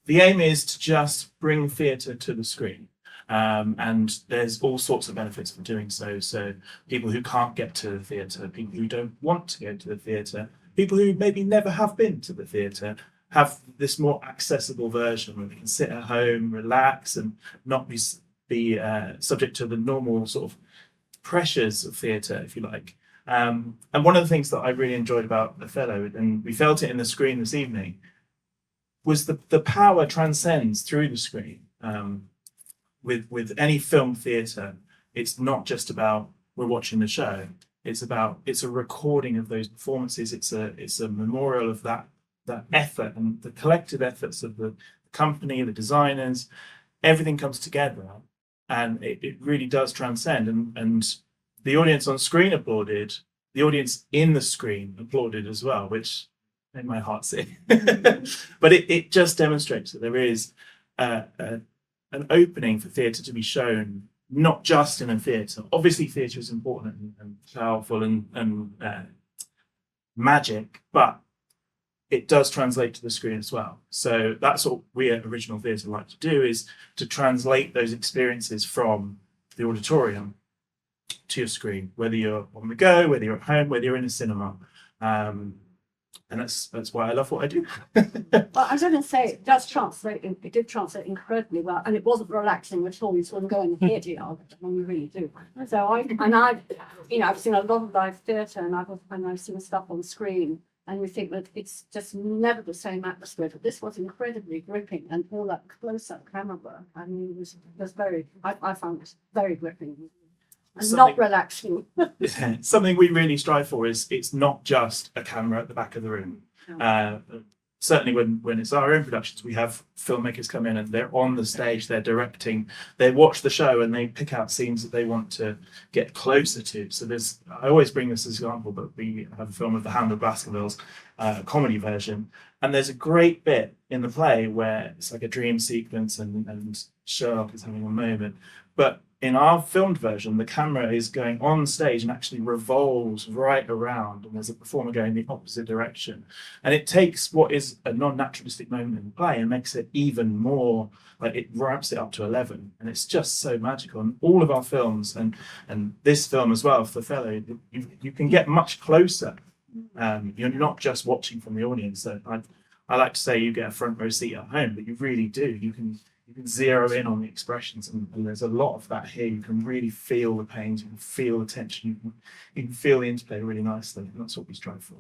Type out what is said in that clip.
the aim is to just bring theatre to the screen. And there's all sorts of benefits for doing so. So people who can't get to the theatre, people who don't want to go to the theatre, people who maybe never have been to the theatre, have this more accessible version where they can sit at home, relax, and not be subject to the normal sort of pressures of theatre, if you like. And one of the things that I really enjoyed about Othello, and we felt it in the screen this evening, was the power transcends through the screen. With any film theatre, it's not just about we're watching the show. It's a recording of those performances. It's a memorial of that effort and the collective efforts of the company, the designers. Everything comes together, and it really does transcend. And the audience on screen applauded. The audience in the screen applauded as well, which made my heart sing. But it just demonstrates that there is an opening for theatre to be shown, not just in a theatre. Obviously, theatre is important and powerful and magic, but it does translate to the screen as well. So that's what we at Original Theatre like to do, is to translate those experiences from the auditorium to your screen, whether you're on the go, whether you're at home, whether you're in a cinema. And that's why I love what I do. Well, I was going to say, it does translate. It did translate incredibly well, and it wasn't relaxing at all. You sort of go in the theatre, and you really do. So I've seen a lot of live theatre, and I've seen stuff on screen, and we think that it's just never the same atmosphere. But this was incredibly gripping, and all that close-up camera work. I mean, it was very. I found it very gripping. And not relaxing. Something we really strive for is it's not just a camera at the back of the room. No. Certainly when it's our own productions, we have filmmakers come in and they're on the stage, they're directing, they watch the show and they pick out scenes that they want to get closer to. So I always bring this as an example, but we have a film of The Hound of Baskervilles, comedy version, and there's a great bit in the play where it's like a dream sequence and Sherlock is having a moment. But in our filmed version, the camera is going on stage and actually revolves right around, and there's a performer going the opposite direction. And it takes what is a non-naturalistic moment in the play and makes it even more, like it ramps it up to 11. And it's just so magical. And all of our films, and this film as well, for Othello, you can get much closer. You're not just watching from the audience. So I like to say you get a front row seat at home, but you really do. You can zero in on the expressions, and there's a lot of that here. You can really feel the pains, you can feel the tension, you can feel the interplay really nicely, and that's what we strive for.